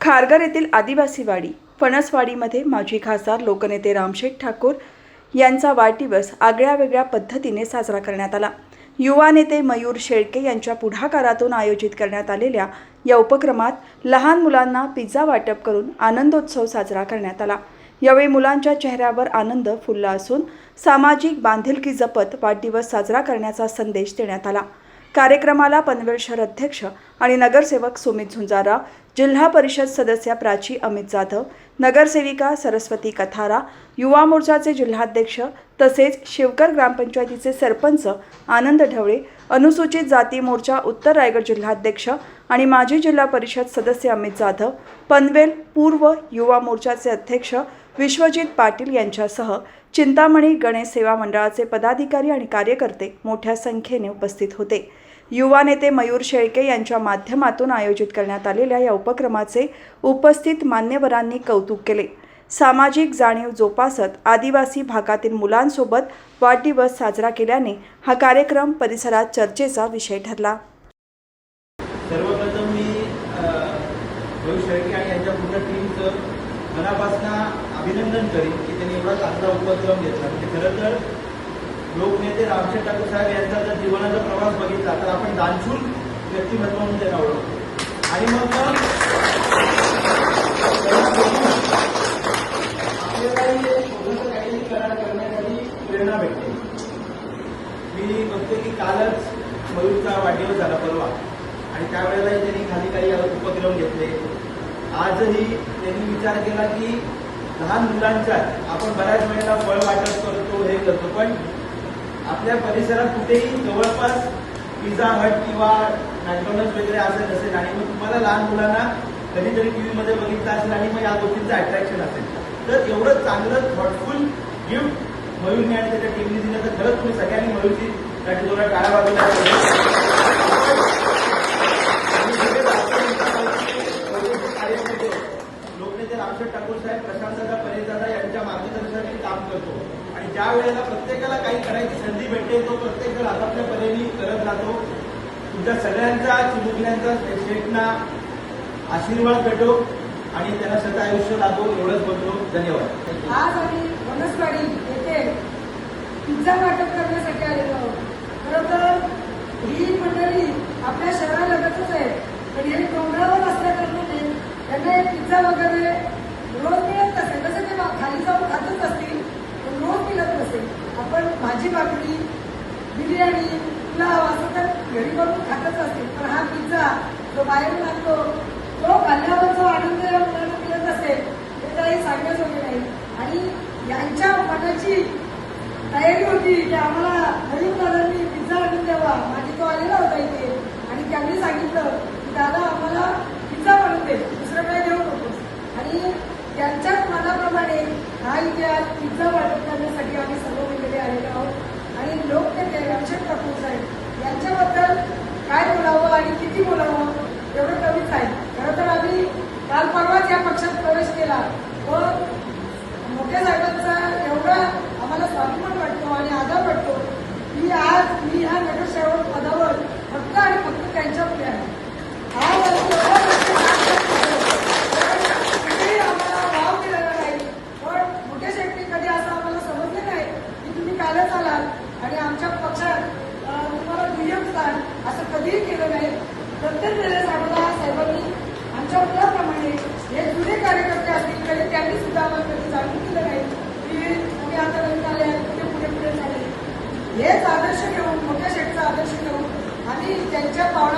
खारघर येथील आदिवासी वाडी फणसवाडीमध्ये माजी खासदार लोकनेते रामशेठ ठाकूर यांचा वाढदिवस आगळ्यावेगळ्या पद्धतीने साजरा करण्यात आला। युवा नेते मयूर शेळके यांच्या पुढाकारातून आयोजित करण्यात आलेल्या या उपक्रमात लहान मुलांना पिझ्झा वाटप करून आनंदोत्सव साजरा करण्यात आला। यावेळी मुलांच्या चेहऱ्यावर आनंद फुलला असून सामाजिक बांधिलकी जपत वाढदिवस साजरा करण्याचा संदेश देण्यात आला। कार्यक्रमाला पनवेल शहर अध्यक्ष आणि नगरसेवक सुमित झुंजारा, जिल्हा परिषद सदस्य प्राची अमित जाधव, नगरसेविका सरस्वती कथारा, युवा मोर्चाचे जिल्हाध्यक्ष तसेच शिवकर ग्रामपंचायतीचे सरपंच आनंद ढवळे, अनुसूचित जाती मोर्चा उत्तर रायगड जिल्हाध्यक्ष आणि माजी जिल्हा परिषद सदस्य अमित जाधव, पनवेल पूर्व युवा मोर्चाचे अध्यक्ष विश्वजित पाटील यांच्यासह चिंतामणी गणेश सेवा मंडळाचे पदाधिकारी आणि कार्यकर्ते मोठ्या संख्येने उपस्थित होते। युवा नेते मयूर शेळके यांच्या माध्यमातून आयोजित करण्यात आलेल्या या उपक्रमाचे उपस्थित मान्यवरांनी कौतुक केले। सामाजिक जाणीव जोपासत आदिवासी भागातील मुलांसोबत वाढदिवस साजरा केल्याने हा कार्यक्रम परिसरात चर्चेचा विषय ठरला। सर्वप्रथम मी मयूर शेळके आणि यांच्या पूर्ण टीमचं मनापासून अभिनंदन करेन की त्यांनी एवढा चांगला उपक्रम घेतला। म्हणजे खरं तर लोकनेते रामशेठ ठाकूर साहेब यांचा जर जीवनाचा प्रवास बघितला तर आपण दानशूर व्यक्तिमत्व म्हणून त्यांना ओळखतो आणि मग आपल्याला काही करण्यासाठी प्रेरणा भेटते। मी बघतो की कालच मयूरचा वाढदिवस झाला परवा आणि त्यावेळेला त्यांनी खाली काही उपक्रम घेतले। आजही त्यांनी विचार केला की लहान मुलांच्या आपण बऱ्याच वेळेला फळ वाटप करतो हे करतो, पण आपल्या परिसरात कुठेही जवळपास पिझ्झा हट किंवा मॅकडॉनल्ड्स वगैरे असं नसेल आणि मग तुम्हाला लहान मुलांना कधीतरी टीव्हीमध्ये बघितलं असेल आणि मग या गोष्टींचं अट्रॅक्शन असेल, तर एवढं चांगलं थॉटफुल गिफ्ट मयूरने आणि त्याच्या टीमने दिलं तर खरंच तुम्ही सगळ्यांनी मयूरची साठी थोडा टाळ्या वाजवल्या। लोकनेते रामशेठ ठाकूर साहेब, प्रशांतदादा परेशदादा यांच्या मार्गदर्शनाने काम करतो आणि ज्या वेळेला प्रत्येकाला काही करायची संधी भेटते तो प्रत्येक जण आपापल्या परीने करत राहतो। तुमच्या सगळ्यांचा चिमुकल्यांचा शेठना आशीर्वाद भेटो आणि त्यांना सगळं आयुष्य लाभो एवढंच बोलतो। धन्यवाद। आज आम्ही फणसवाडी येथे पिझ्झा वाटप करण्यासाठी आलेलो आहोत। खरं तर ही मंडळी आपल्या शहरालगतच आहे, पण हे डोंगरावर असल्या कारणाने त्यांना पिझ्झा वगैरे रोज मिळत नसेल। तसं ते खाली जाऊन खातच असतील पण रोज मिळत नसेल। आपण भाजी भाकरी बिर्याणी पुलाव असं तर घरी बनवून खातच असतील, पण हा पिझ्झा जो बाहेरून आणतो तो खाल्ल्यावर जो आनंद या मुलांना मिळत असेल ते काही सांगण्याजोगे नाही। आणि यांच्या मनाची तयारी होती की आम्हाला गरीब दादांनी पिझ्झा आणून द्यावा। माझी तो आलेला होता इथे आणि त्यांनी सांगितलं की दादा आम्हाला पिझ्झा बनवून दे, दुसरं काही देऊ नकोस। आणि त्यांच्याच मनाप्रमाणे हा इथे आज पिझ्झा वाटप करण्यासाठी आम्ही सर्व मंडळी आलेलो आहोत। आणि लोकनेते रामशेठ ठाकूर साहेब यांच्याबद्दल काय बोलावं आणि किती बोलावं एवढं कमीच आहे। खरं तर आम्ही काल परवाच या पक्षात प्रवेश केला व मोठ्या साहेबांचा एवढा आम्हाला स्वाभिमान वाटतो आणि आदर वाटतो की आज मी ह्या नगरसेवक पदावर फक्त आणि फक्त त्यांच्यामुळे आहे। आम्हाला वाव दिलेला नाही, पण मोठ्या शेट्टी कधी असं आम्हाला समजले नाही की तुम्ही कालच आलाल आणि आमच्या पक्षात तुम्हाला दुय्यम स्थान असं कधीही केलं नाही। प्रत्येक वेळेस आम्हाला साहेबांनी आमच्या मुलाप्रमाणे हे जुने कार्यकर्ते असतील तरी त्यांनी सुद्धा आम्हाला कधी जाणून दिलं नाही की तुम्ही आता नवीन आले कुठे पुढे पुढे झाले। हेच आदर्श घेऊन मोठ्या शेठचा आदर्श घेऊन आम्ही त्यांच्या पावला